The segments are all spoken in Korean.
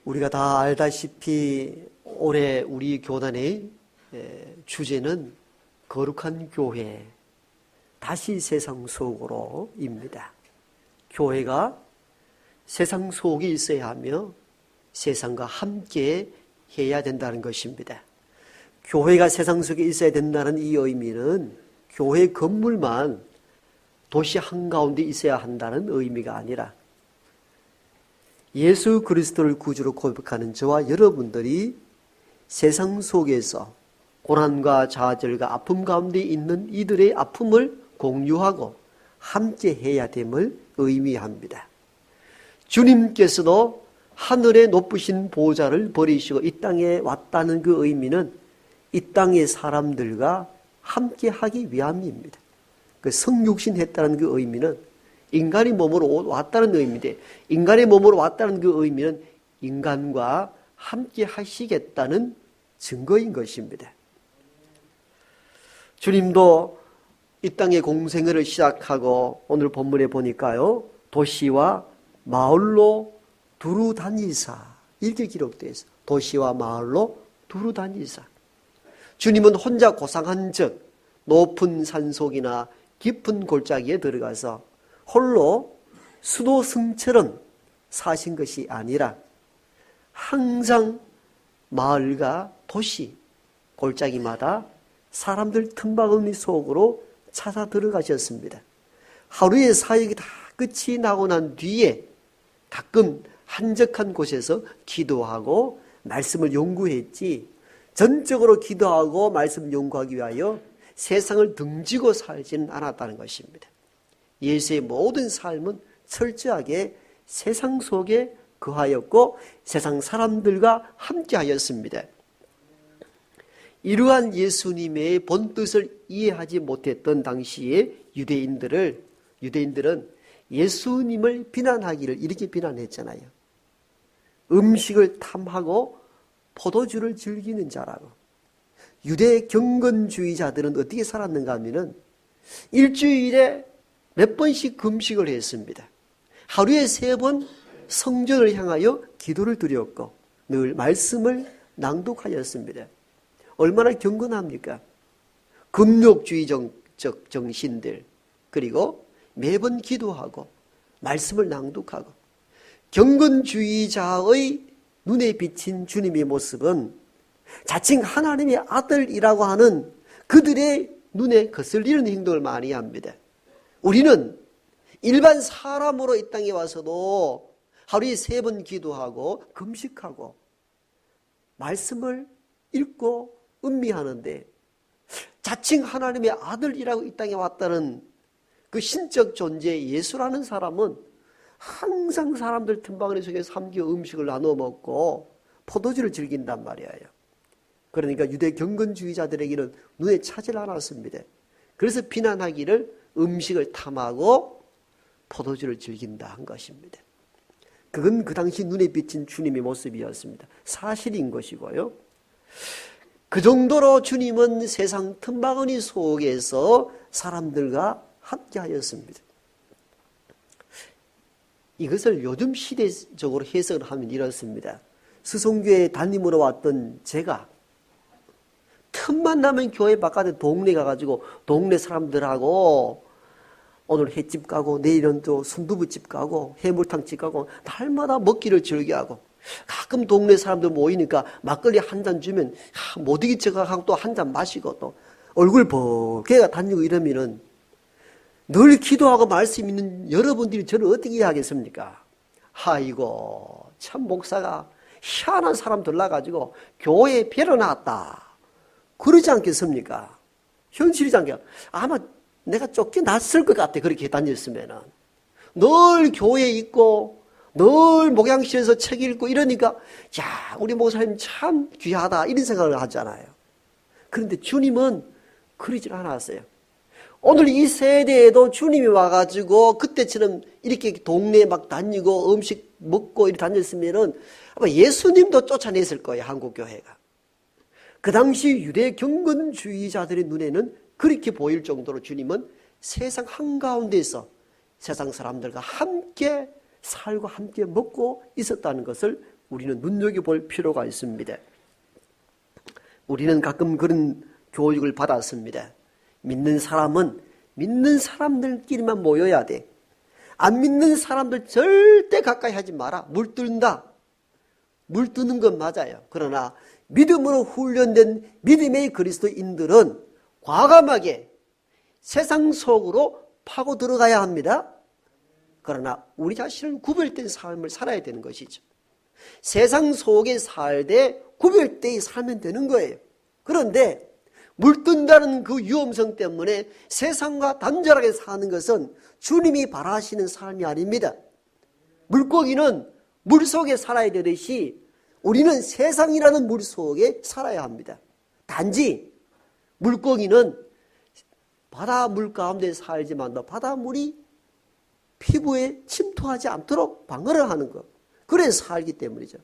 우리가 다 알다시피 올해 우리 교단의 주제는 거룩한 교회, 다시 세상 속으로입니다. 교회가 세상 속에 있어야 하며 세상과 함께 해야 된다는 것입니다. 교회가 세상 속에 있어야 된다는 이 의미는 교회 건물만 도시 한가운데 있어야 한다는 의미가 아니라 예수 그리스도를 구주로 고백하는 저와 여러분들이 세상 속에서 고난과 좌절과 아픔 가운데 있는 이들의 아픔을 공유하고 함께 해야 됨을 의미합니다. 주님께서도 하늘의 높으신 보좌를 버리시고 이 땅에 왔다는 그 의미는 이 땅의 사람들과 함께 하기 위함입니다. 그 성육신 했다는 그 의미는 인간의 몸으로 왔다는 의미인데, 인간의 몸으로 왔다는 그 의미는 인간과 함께 하시겠다는 증거인 것입니다. 주님도 이 땅의 공생애를 시작하고 오늘 본문에 보니까요, 도시와 마을로 두루 다니사, 이렇게 기록되어 있어요. 도시와 마을로 두루 다니사. 주님은 혼자 고상한 즉 높은 산속이나 깊은 골짜기에 들어가서 홀로 수도승처럼 사신 것이 아니라 항상 마을과 도시, 골짜기마다 사람들 틈바구니 속으로 찾아 들어가셨습니다. 하루의 사역이 다 끝이 나고 난 뒤에 가끔 한적한 곳에서 기도하고 말씀을 연구했지, 전적으로 기도하고 말씀 연구하기 위하여 세상을 등지고 살지는 않았다는 것입니다. 예수의 모든 삶은 철저하게 세상 속에 거하였고 세상 사람들과 함께하였습니다. 이러한 예수님의 본뜻을 이해하지 못했던 당시의 유대인들은 예수님을 비난하기를 이렇게 비난했잖아요. 음식을 탐하고 포도주를 즐기는 자라고. 유대 경건주의자들은 어떻게 살았는가 하면은 일주일에 몇 번씩 금식을 했습니다. 하루에 3번 성전을 향하여 기도를 드렸고 늘 말씀을 낭독하였습니다. 얼마나 경건합니까? 금욕주의적 정신들, 그리고 매번 기도하고 말씀을 낭독하고. 경건주의자의 눈에 비친 주님의 모습은 자칭 하나님의 아들이라고 하는 그들의 눈에 거슬리는 행동을 많이 합니다. 우리는 일반 사람으로 이 땅에 와서도 하루에 3번 기도하고 금식하고 말씀을 읽고 음미하는데, 자칭 하나님의 아들이라고 이 땅에 왔다는 그 신적 존재 예수라는 사람은 항상 사람들 틈바구니 속에서 함께 음식을 나눠 먹고 포도주를 즐긴단 말이에요. 그러니까 유대 경건주의자들에게는 눈에 차질 않았습니다. 그래서 비난하기를 음식을 탐하고 포도주를 즐긴다 한 것입니다. 그건 그 당시 눈에 비친 주님의 모습이었습니다. 사실인 것이고요. 그 정도로 주님은 세상 틈바구니 속에서 사람들과 함께하였습니다. 이것을 요즘 시대적으로 해석을 하면 이렇습니다. 스송교회 담임으로 왔던 제가 틈만 나면 교회 바깥에 동네 가가지고 동네 사람들하고 오늘 횟집 가고 내일은 또 순두부집 가고 해물탕집 가고 날마다 먹기를 즐겨하고, 가끔 동네 사람들 모이니까 막걸리 한 잔 주면 못 이기쳐가고 또 한 잔 마시고 또 얼굴 벗게가 다니고 이러면은 늘 기도하고 말씀 있는 여러분들이 저를 어떻게 이해하겠습니까? 아이고 참 목사가 희한한 사람 들러가지고 교회에 배러 나왔다 그러지 않겠습니까? 현실이지 않겠습니까? 아마 내가 쫓겨났을 것 같아. 그렇게 다녔으면은. 늘 교회에 있고 늘 목양실에서 책 읽고 이러니까 야 우리 목사님 참 귀하다 이런 생각을 하잖아요. 그런데 주님은 그러질 않았어요. 오늘 이 세대에도 주님이 와가지고 그때처럼 이렇게 동네에 막 다니고 음식 먹고 이렇게 다녔으면은 아마 예수님도 쫓아냈을 거예요. 한국교회가. 그 당시 유대 경건주의자들의 눈에는 그렇게 보일 정도로 주님은 세상 한가운데서 세상 사람들과 함께 살과 함께 먹고 있었다는 것을 우리는 눈여겨볼 필요가 있습니다. 우리는 가끔 그런 교육을 받았습니다. 믿는 사람은 믿는 사람들끼리만 모여야 돼. 안 믿는 사람들 절대 가까이 하지 마라. 물뜬다. 물뜨는 건 맞아요. 그러나 믿음으로 훈련된 믿음의 그리스도인들은 과감하게 세상 속으로 파고 들어가야 합니다. 그러나 우리 자신은 구별된 삶을 살아야 되는 것이죠. 세상 속에 살되 구별되게 살면 되는 거예요. 그런데 물든다는 그 위험성 때문에 세상과 단절하게 사는 것은 주님이 바라시는 삶이 아닙니다. 물고기는 물속에 살아야 되듯이 우리는 세상이라는 물속에 살아야 합니다. 단지 물고기는 바닷물 가운데 살지만 바닷물이 피부에 침투하지 않도록 방어를 하는 것. 그래서 살기 때문이죠.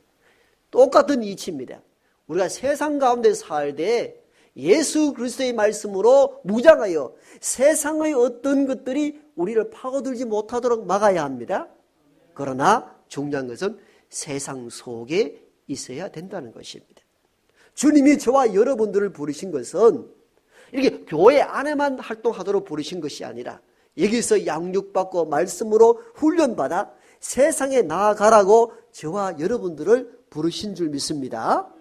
똑같은 이치입니다. 우리가 세상 가운데 살되 예수 그리스도의 말씀으로 무장하여 세상의 어떤 것들이 우리를 파고들지 못하도록 막아야 합니다. 그러나 중요한 것은 세상 속에 있어야 된다는 것입니다. 주님이 저와 여러분들을 부르신 것은 이렇게 교회 안에만 활동하도록 부르신 것이 아니라 여기서 양육받고 말씀으로 훈련받아 세상에 나아가라고 저와 여러분들을 부르신 줄 믿습니다.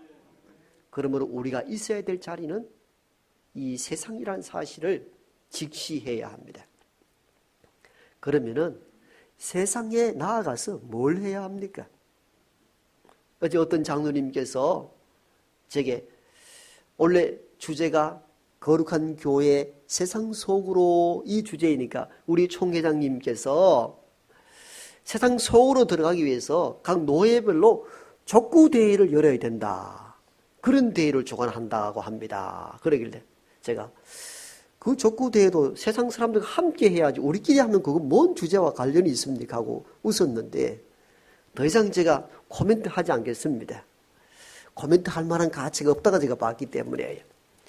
그러므로 우리가 있어야 될 자리는 이 세상이라는 사실을 직시해야 합니다. 그러면은 세상에 나아가서 뭘 해야 합니까? 어제 어떤 장로님께서 제게 원래 주제가 거룩한 교회 세상 속으로 이 주제이니까 우리 총회장님께서 세상 속으로 들어가기 위해서 각 노예별로 족구 대회를 열어야 된다. 그런 대회를 주관한다고 합니다. 그러길래 제가 그 족구 대회도 세상 사람들과 함께 해야지 우리끼리 하면 그건 뭔 주제와 관련이 있습니까? 하고 웃었는데 더 이상 제가 코멘트 하지 않겠습니다. 코멘트 할 만한 가치가 없다가 제가 봤기 때문에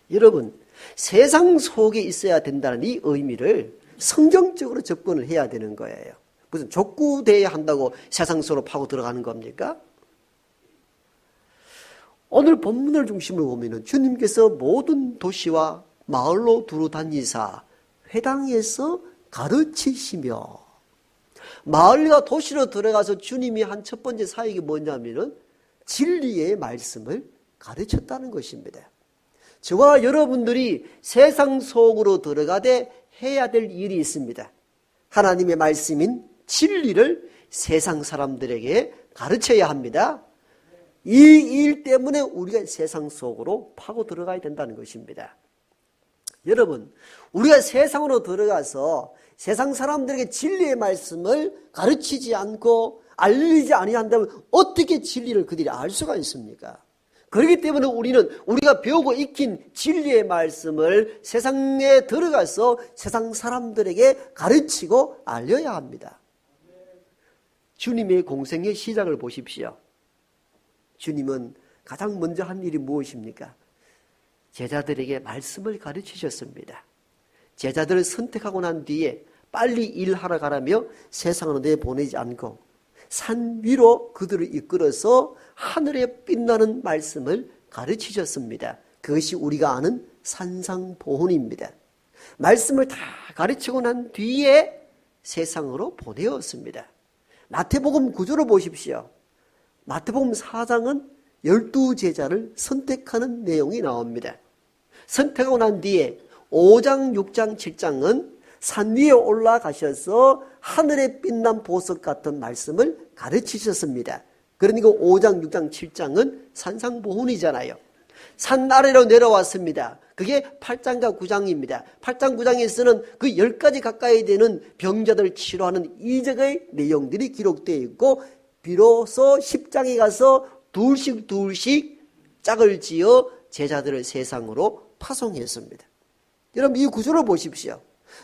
여러분 세상 속에 있어야 된다는 이 의미를 성경적으로 접근을 해야 되는 거예요. 무슨 족구 대회 한다고 세상 속으로 파고 들어가는 겁니까? 오늘 본문을 중심으로 보면은 주님께서 모든 도시와 마을로 두루 다니사 회당에서 가르치시며 마을과 도시로 들어가서 주님이 한 첫 번째 사역이 뭐냐면은 진리의 말씀을 가르쳤다는 것입니다. 저와 여러분들이 세상 속으로 들어가되 해야 될 일이 있습니다. 하나님의 말씀인 진리를 세상 사람들에게 가르쳐야 합니다. 이 일 때문에 우리가 세상 속으로 파고 들어가야 된다는 것입니다. 여러분, 우리가 세상으로 들어가서 세상 사람들에게 진리의 말씀을 가르치지 않고 알리지 아니한다면 어떻게 진리를 그들이 알 수가 있습니까? 그렇기 때문에 우리는 우리가 배우고 익힌 진리의 말씀을 세상에 들어가서 세상 사람들에게 가르치고 알려야 합니다. 주님의 공생의 시작을 보십시오. 주님은 가장 먼저 한 일이 무엇입니까? 제자들에게 말씀을 가르치셨습니다. 제자들을 선택하고 난 뒤에 빨리 일하러 가라며 세상으로 내보내지 않고 산 위로 그들을 이끌어서 하늘에 빛나는 말씀을 가르치셨습니다. 그것이 우리가 아는 산상보훈입니다. 말씀을 다 가르치고 난 뒤에 세상으로 보내었습니다. 마태복음 9절을 보십시오. 마태복음 4장은 12제자를 선택하는 내용이 나옵니다. 선택하고 난 뒤에 5장, 6장, 7장은 산 위에 올라가셔서 하늘에 빛난 보석 같은 말씀을 가르치셨습니다. 그러니까 5장, 6장, 7장은 산상보훈이잖아요. 산 아래로 내려왔습니다. 그게 8장과 9장입니다. 8장, 9장에서는 그 10가지 가까이 되는 병자들을 치료하는 이적의 내용들이 기록되어 있고 비로소 10장에 가서 둘씩 짝을 지어 제자들을 세상으로 파송했습니다. 여러분 이 구조를 보십시오.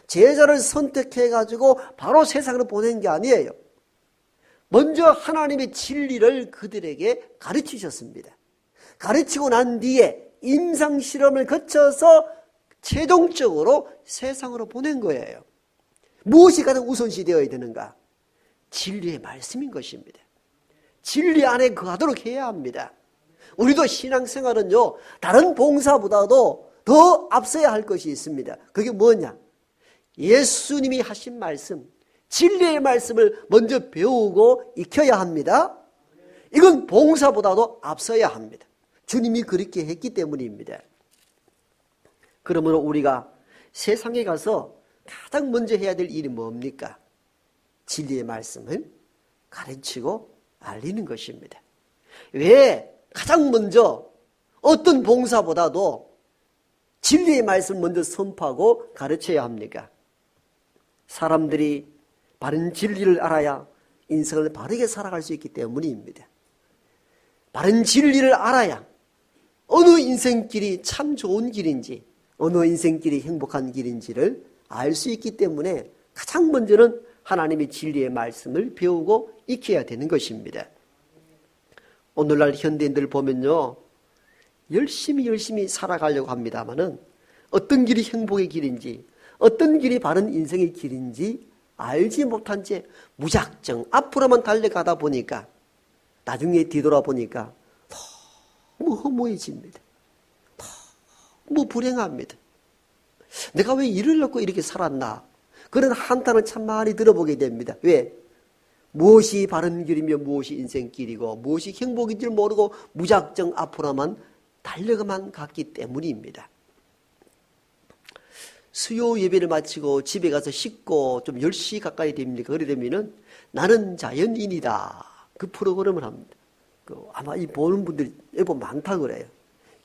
제자를 선택해가지고 바로 세상으로 보낸 게 아니에요. 먼저 하나님의 진리를 그들에게 가르치셨습니다. 가르치고 난 뒤에 임상실험을 거쳐서 최종적으로 세상으로 보낸 거예요. 무엇이 가장 우선시 되어야 되는가? 진리의 말씀인 것입니다. 진리 안에 거하도록 해야 합니다. 우리도 신앙생활은요, 다른 봉사보다도 더 앞서야 할 것이 있습니다. 그게 뭐냐? 예수님이 하신 말씀, 진리의 말씀을 먼저 배우고 익혀야 합니다. 이건 봉사보다도 앞서야 합니다. 주님이 그렇게 했기 때문입니다. 그러므로 우리가 세상에 가서 가장 먼저 해야 될 일이 뭡니까? 진리의 말씀을 가르치고 알리는 것입니다. 왜 가장 먼저 어떤 봉사보다도 진리의 말씀을 먼저 선포하고 가르쳐야 합니까? 사람들이 바른 진리를 알아야 인생을 바르게 살아갈 수 있기 때문입니다. 바른 진리를 알아야 어느 인생길이 참 좋은 길인지, 어느 인생길이 행복한 길인지를 알 수 있기 때문에 가장 먼저는 하나님의 진리의 말씀을 배우고 익혀야 되는 것입니다. 오늘날 현대인들 보면요, 열심히 살아가려고 합니다마는 어떤 길이 행복의 길인지, 어떤 길이 바른 인생의 길인지 알지 못한 채 무작정 앞으로만 달려가다 보니까 나중에 뒤돌아보니까 너무 허무해집니다. 너무 불행합니다. 내가 왜 이를 넣고 이렇게 살았나? 그런 한탄을 참 많이 들어보게 됩니다. 왜? 무엇이 바른 길이며 무엇이 인생길이고 무엇이 행복인 줄 모르고 무작정 앞으로만 달려가만 갔기 때문입니다. 수요 예배를 마치고 집에 가서 씻고 좀 10시 가까이 됩니까? 그래 되면은 나는 자연인이다. 그 프로그램을 합니다. 아마 이 보는 분들이 여보 많다 그래요.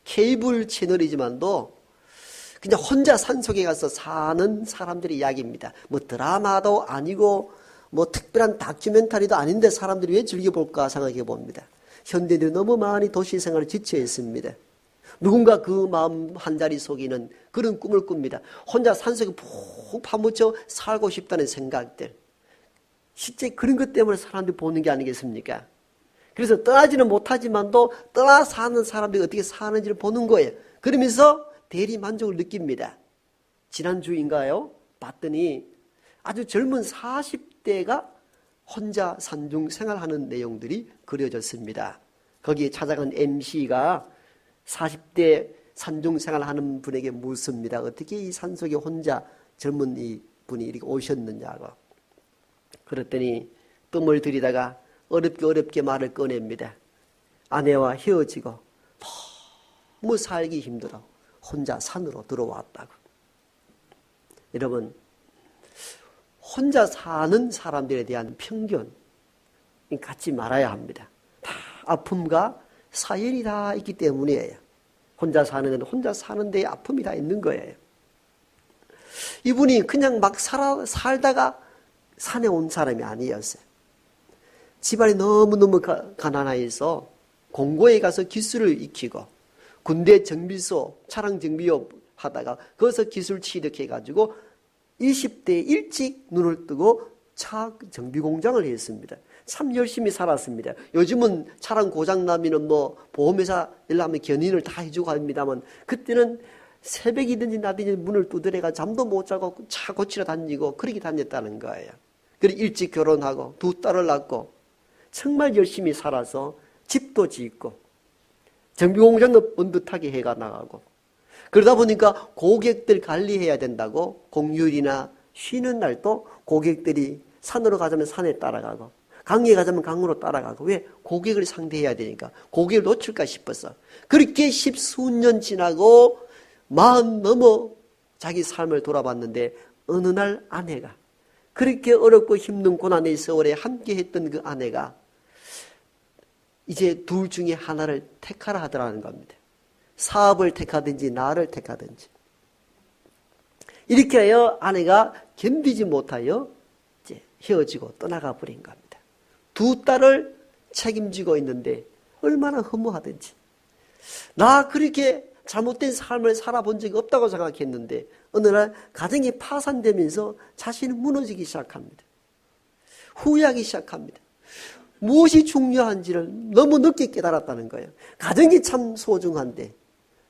케이블 채널이지만도 그냥 혼자 산속에 가서 사는 사람들의 이야기입니다. 뭐 드라마도 아니고 뭐 특별한 다큐멘터리도 아닌데 사람들이 왜 즐겨볼까 생각해 봅니다. 현대인들이 너무 많이 도시생활을 지쳐 있습니다. 누군가 그 마음 한자리 속에는 그런 꿈을 꿉니다. 혼자 산속에 푹 파묻혀 살고 싶다는 생각들. 실제 그런 것 때문에 사람들이 보는 게 아니겠습니까? 그래서 떠나지는 못하지만도 떠나 사는 사람들이 어떻게 사는지를 보는 거예요. 그러면서 대리 만족을 느낍니다. 지난주인가요? 봤더니 아주 젊은 40대가 혼자 산중 생활하는 내용들이 그려졌습니다. 거기에 찾아간 MC가 40대 산중 생활하는 분에게 묻습니다. 어떻게 이 산속에 혼자 젊은 이 분이 이렇게 오셨느냐고. 그랬더니 뜸을 들이다가 어렵게 말을 꺼냅니다. 아내와 헤어지고 너무 살기 힘들어 혼자 산으로 들어왔다고. 여러분, 혼자 사는 사람들에 대한 편견 갖지 말아야 합니다. 다 아픔과 사연이 다 있기 때문이에요. 혼자 사는 데는 혼자 사는 데에 아픔이 다 있는 거예요. 이분이 그냥 막 살다가 산에 온 사람이 아니었어요. 집안이 너무너무 가난해서 공고에 가서 기술을 익히고 군대 정비소, 차량 정비업 하다가 거기서 기술 취득해가지고 20대에 일찍 눈을 뜨고 차 정비 공장을 했습니다. 참 열심히 살았습니다. 요즘은 차량 고장 나면은 뭐 보험회사 연락하면 견인을 다 해주고 합니다만 그때는 새벽이든지 낮이든지 문을 두드려가 잠도 못 자고 차 고치러 다니고 그렇게 다녔다는 거예요. 그리고 일찍 결혼하고 2딸을 낳고 정말 열심히 살아서 집도 짓고 정비공장도 번듯하게 해가 나가고 그러다 보니까 고객들 관리해야 된다고 공휴일이나 쉬는 날도 고객들이 산으로 가자면 산에 따라가고 강에 가자면 강으로 따라가고 왜? 고객을 상대해야 되니까 고객을 놓칠까 싶어서 그렇게 10수년 지나고 40 넘어 자기 삶을 돌아봤는데 어느 날 아내가 그렇게 어렵고 힘든 고난의 세월에 함께 했던 그 아내가 이제 둘 중에 하나를 택하라 하더라는 겁니다. 사업을 택하든지 나를 택하든지. 이렇게 하여 아내가 견디지 못하여 이제 헤어지고 떠나가 버린 겁니다. 2딸을 책임지고 있는데 얼마나 허무하든지. 나 그렇게 잘못된 삶을 살아본 적이 없다고 생각했는데 어느 날 가정이 파산되면서 자신이 무너지기 시작합니다. 후회하기 시작합니다. 무엇이 중요한지를 너무 늦게 깨달았다는 거예요. 가정이 참 소중한데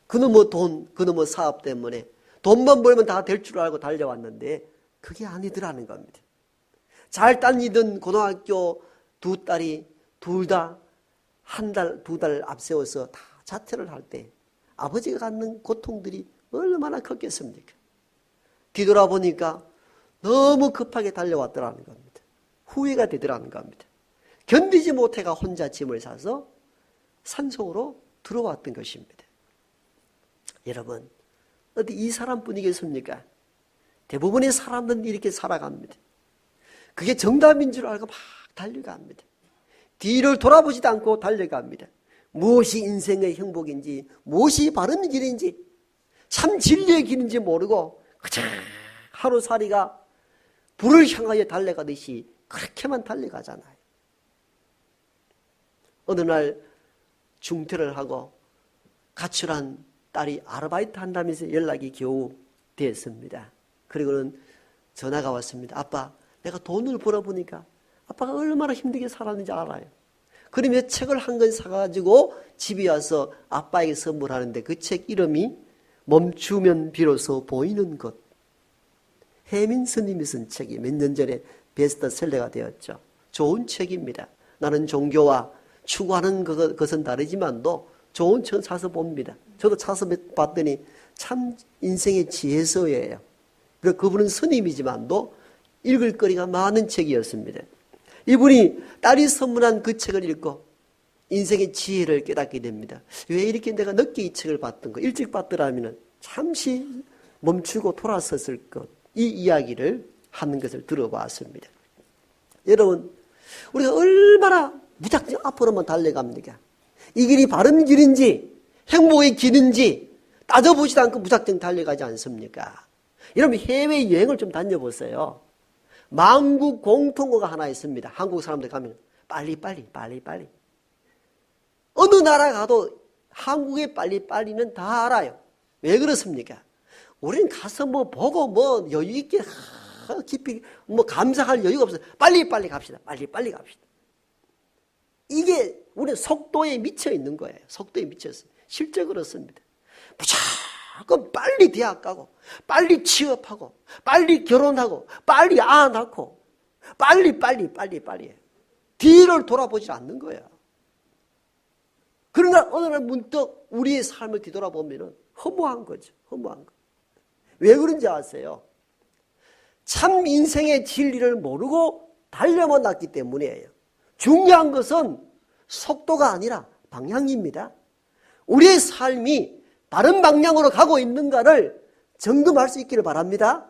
그놈의 돈, 그놈의 사업 때문에 돈만 벌면 다 될 줄 알고 달려왔는데 그게 아니더라는 겁니다. 잘 다니던 고등학교 두 딸이 둘 다 한 달, 두 달 앞세워서 다 자퇴를 할 때 아버지가 갖는 고통들이 얼마나 컸겠습니까? 뒤돌아보니까 너무 급하게 달려왔더라는 겁니다. 후회가 되더라는 겁니다. 견디지 못해가 혼자 짐을 사서 산속으로 들어왔던 것입니다. 여러분, 어디 이 사람뿐이겠습니까? 대부분의 사람들은 이렇게 살아갑니다. 그게 정답인 줄 알고 막 달려갑니다. 뒤를 돌아보지도 않고 달려갑니다. 무엇이 인생의 행복인지, 무엇이 바른 길인지, 참 진리의 길인지 모르고 그저 하루살이가 불을 향하여 달려가듯이 그렇게만 달려가잖아요. 어느 날 중퇴를 하고 가출한 딸이 아르바이트 한다면서 연락이 겨우 됐습니다. 그리고는 전화가 왔습니다. 아빠, 내가 돈을 벌어보니까 아빠가 얼마나 힘들게 살았는지 알아요. 그러며 책을 한 권 사가지고 집에 와서 아빠에게 선물하는데 그 책 이름이 멈추면 비로소 보이는 것. 해민 스님이 쓴 책이 몇 년 전에 베스트셀러가 되었죠. 좋은 책입니다. 나는 종교와 추구하는 것은 다르지만도 좋은 책 사서 봅니다. 저도 사서 봤더니 참 인생의 지혜서예요. 그분은 스님이지만도 읽을 거리가 많은 책이었습니다. 이분이 딸이 선물한 그 책을 읽고 인생의 지혜를 깨닫게 됩니다. 왜 이렇게 내가 늦게 이 책을 봤던가? 일찍 봤더라면 잠시 멈추고 돌아섰을 것. 이 이야기를 하는 것을 들어봤습니다. 여러분, 우리가 얼마나 무작정 앞으로만 달려갑니까? 이 길이 바른 길인지 행복의 길인지 따져보지도 않고 무작정 달려가지 않습니까? 여러분, 해외여행을 좀 다녀보세요. 만국 공통어가 하나 있습니다. 한국 사람들 가면 빨리빨리. 어느 나라 가도 한국의 빨리빨리는 다 알아요. 왜 그렇습니까? 우리는 가서 뭐 보고 여유 있게 깊이 감상할 여유가 없어요. 빨리 갑시다. 빨리 갑시다. 이게 우리 속도에 미쳐 있는 거예요. 속도에 미쳤어요. 실제 그렇습니다. 무조건 빨리 대학 가고, 빨리 취업하고, 빨리 결혼하고, 빨리 아 낳고, 빨리. 뒤를 돌아보지 않는 거예요. 그러나 어느 날 문득 우리의 삶을 뒤돌아보면 허무한 거죠. 허무한 거. 왜 그런지 아세요? 참 인생의 진리를 모르고 달려만 났기 때문이에요. 중요한 것은 속도가 아니라 방향입니다. 우리의 삶이 바른 방향으로 가고 있는가를 점검할 수 있기를 바랍니다.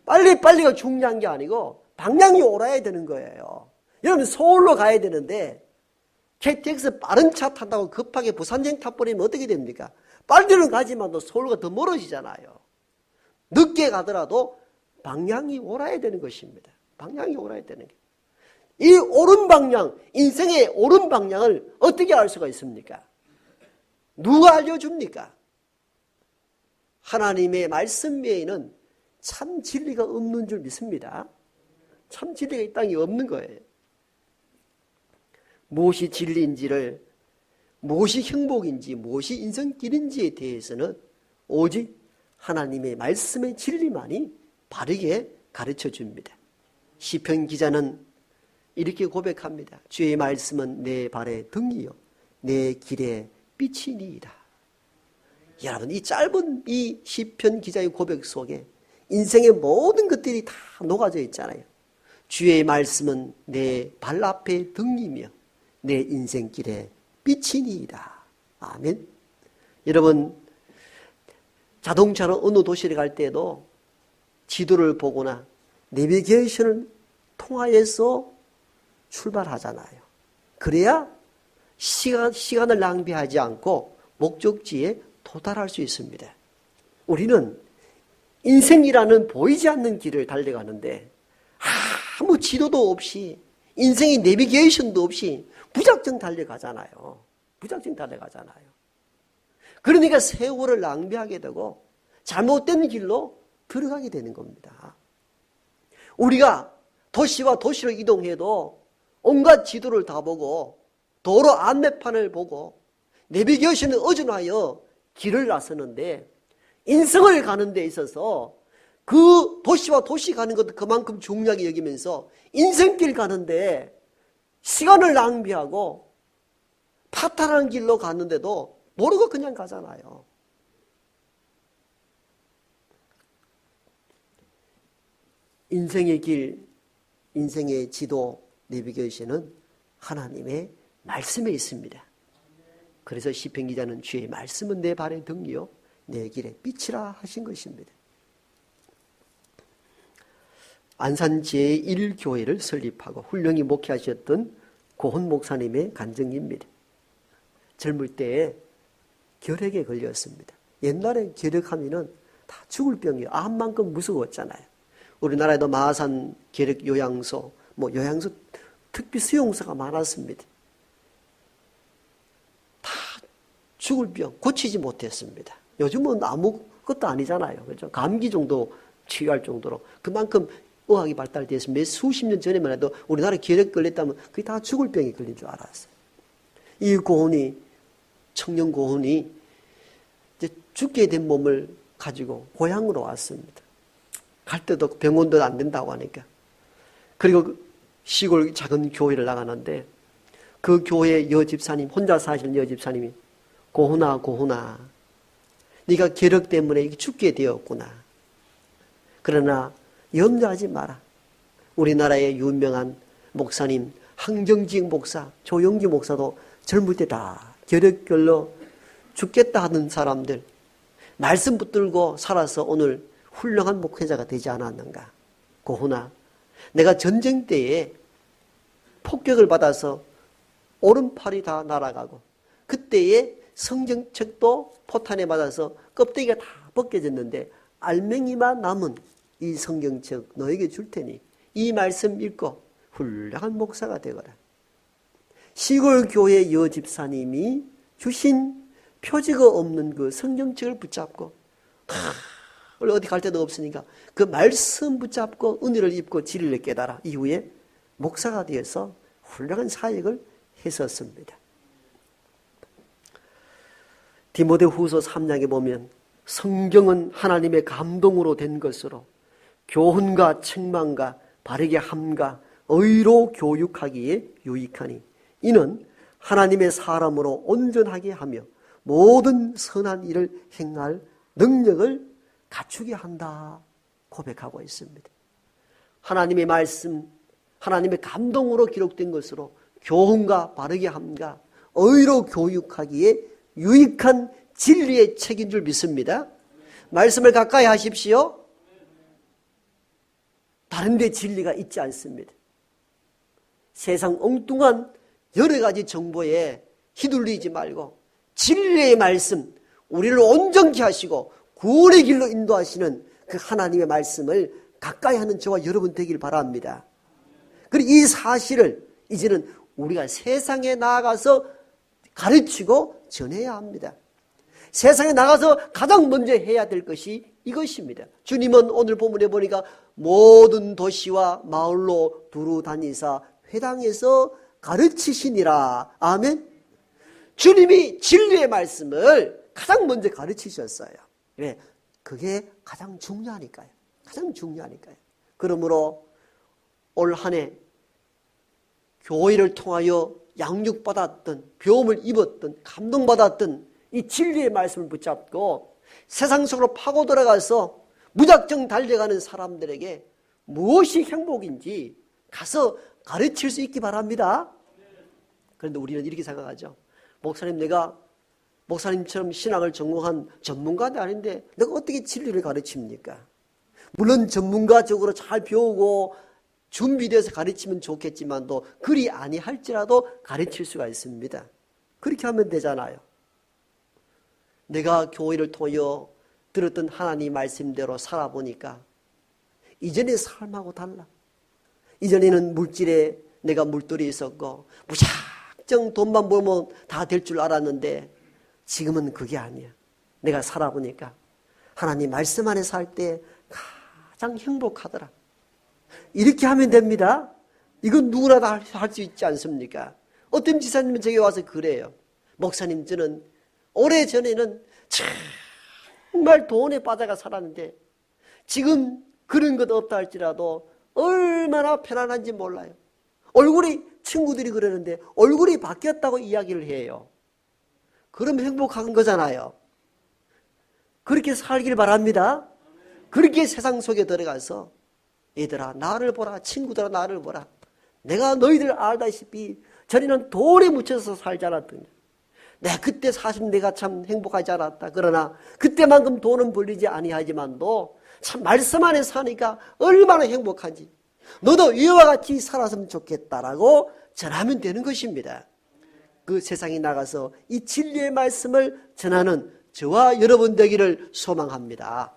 빨리가 중요한 게 아니고 방향이 옳아야 되는 거예요. 여러분, 서울로 가야 되는데 KTX 빠른 차 탄다고 급하게 부산행 타버리면 어떻게 됩니까? 빨리는 가지만도 서울과 더 멀어지잖아요. 늦게 가더라도 방향이 옳아야 되는 것입니다. 방향이 옳아야 되는 게. 이 옳은 방향, 인생의 옳은 방향을 어떻게 알 수가 있습니까? 누가 알려줍니까? 하나님의 말씀 외에는 참 진리가 없는 줄 믿습니다. 참 진리가 이 땅에 없는 거예요. 무엇이 진리인지를, 무엇이 행복인지, 무엇이 인생길인지에 대해서는 오직 하나님의 말씀의 진리만이 바르게 가르쳐 줍니다. 시편 기자는 이렇게 고백합니다. 주의 말씀은 내 발의 등이요 내 길의 빛이니이다. 여러분, 이 짧은 이 시편 기자의 고백 속에 인생의 모든 것들이 다 녹아져 있잖아요. 주의 말씀은 내 발 앞의 등이며 내 인생길의 빛이니이다. 아멘. 여러분, 자동차로 어느 도시를 갈 때도 지도를 보거나 내비게이션을 통하여서 출발하잖아요. 그래야 시간을 낭비하지 않고 목적지에 도달할 수 있습니다. 우리는 인생이라는 보이지 않는 길을 달려가는데 아무 지도도 없이 인생의 내비게이션도 없이 무작정 달려가잖아요. 그러니까 세월을 낭비하게 되고 잘못된 길로 들어가게 되는 겁니다. 우리가 도시와 도시로 이동해도 온갖 지도를 다 보고 도로 안내판을 보고 내비게이션을 의존하여 길을 나서는데 인생을 가는 데 있어서 그 도시와 도시 가는 것도 그만큼 중요하게 여기면서 인생길 가는데 시간을 낭비하고 파탄한 길로 갔는데도 모르고 그냥 가잖아요. 인생의 길, 인생의 지도, 내비게이션은 하나님의 말씀에 있습니다. 그래서 시편 기자는 주의 말씀은 내 발의 등이요 내 길에 빛이라 하신 것입니다. 안산 제1교회를 설립하고 훌륭히 목회하셨던 고훈 목사님의 간증입니다. 젊을 때에 결핵에 걸렸습니다. 옛날에 결핵하면은 다 죽을 병이에요. 암만큼 무서웠잖아요. 우리나라에도 마산 결핵 요양소, 요양소 특비 수용소가 많았습니다. 다 죽을 병, 고치지 못했습니다. 요즘은 아무것도 아니잖아요. 그렇죠? 감기 정도 치유할 정도로 그만큼 의학이 발달돼서 몇 수십 년 전에만 해도 우리나라에 결핵 걸렸다면 그게 다 죽을 병이 걸린 줄 알았어요. 이 고훈이, 청년 고훈이 이제 죽게 된 몸을 가지고 고향으로 왔습니다. 갈 때도 병원도 안 된다고 하니까. 그리고 시골 작은 교회를 나가는데 그 교회 여집사님, 혼자 사시는 여집사님이 고훈아, 고훈아, 네가 결핵 때문에 죽게 되었구나. 그러나 염려하지 마라. 우리나라의 유명한 목사님 항정직 목사, 조영기 목사도 젊을 때 다 결핵결로 죽겠다 하는 사람들 말씀 붙들고 살아서 오늘 훌륭한 목회자가 되지 않았는가. 고훈아, 내가 전쟁 때에 폭격을 받아서 오른팔이 다 날아가고 그때에 성경책도 포탄에 맞아서 껍데기가 다 벗겨졌는데 알맹이만 남은 이 성경책 너에게 줄 테니 이 말씀 읽고 훌륭한 목사가 되거라. 시골 교회 여집사님이 주신 표지가 없는 그 성경책을 붙잡고 어디 갈 데도 없으니까 그 말씀 붙잡고 은혜를 입고 진리를 깨달아 이후에 목사가 되어서 훌륭한 사역을 했었습니다. 디모데후서 3장에 보면 성경은 하나님의 감동으로 된 것으로 교훈과 책망과 바르게 함과 의로 교육하기에 유익하니 이는 하나님의 사람으로 온전하게 하며 모든 선한 일을 행할 능력을 갖추게 한다 고백하고 있습니다. 하나님의 말씀, 하나님의 감동으로 기록된 것으로 교훈과 바르게 함과 의로 교육하기에 유익한 진리의 책인 줄 믿습니다. 말씀을 가까이 하십시오. 다른 데 진리가 있지 않습니다. 세상 엉뚱한 여러 가지 정보에 휘둘리지 말고 진리의 말씀, 우리를 온전케 하시고 구원의 길로 인도하시는 그 하나님의 말씀을 가까이 하는 저와 여러분 되길 바랍니다. 그리고 이 사실을 이제는 우리가 세상에 나아가서 가르치고 전해야 합니다. 세상에 나가서 가장 먼저 해야 될 것이 이것입니다. 주님은 오늘 본문에 보니까 모든 도시와 마을로 두루 다니사 회당에서 가르치시니라. 아멘. 주님이 진리의 말씀을 가장 먼저 가르치셨어요. 왜? 그게 가장 중요하니까요. 가장 중요하니까요. 그러므로 올 한 해 교회를 통하여 양육받았던, 배움을 입었던, 감동받았던 이 진리의 말씀을 붙잡고 세상 속으로 파고 들어가서 무작정 달려가는 사람들에게 무엇이 행복인지 가서 가르칠 수 있기 바랍니다. 그런데 우리는 이렇게 생각하죠. 목사님, 내가 목사님처럼 신학을 전공한 전문가도 아닌데 내가 어떻게 진리를 가르칩니까? 물론 전문가적으로 잘 배우고 준비돼서 가르치면 좋겠지만도 그리 아니할지라도 가르칠 수가 있습니다. 그렇게 하면 되잖아요. 내가 교회를 통하여 들었던 하나님 말씀대로 살아보니까 이전의 삶하고 달라. 이전에는 물질에 내가 물들이 있었고 무작정 돈만 벌면 다 될 줄 알았는데 지금은 그게 아니야. 내가 살아보니까 하나님 말씀 안에 살 때 가장 행복하더라. 이렇게 하면 됩니다. 이건 누구나 다 할 수 있지 않습니까? 어떤 지사님은 제게 와서 그래요. 목사님, 저는 오래전에는 정말 돈에 빠져가 살았는데 지금 그런 것 없다 할지라도 얼마나 편안한지 몰라요. 얼굴이, 친구들이 그러는데 얼굴이 바뀌었다고 이야기를 해요. 그럼 행복한 거잖아요. 그렇게 살길 바랍니다. 그렇게 세상 속에 들어가서 얘들아 나를 보라, 친구들아 나를 보라. 내가 너희들 알다시피 전에는 돌에 묻혀서 살지 않았더냐. 그때 사실 내가 참 행복하지 않았다. 그러나 그때만큼 돈은 벌리지 아니하지만도 참 말씀 안에 사니까 얼마나 행복한지 너도 이와 같이 살았으면 좋겠다라고 전하면 되는 것입니다. 그 세상에 나가서 이 진리의 말씀을 전하는 저와 여러분 되기를 소망합니다.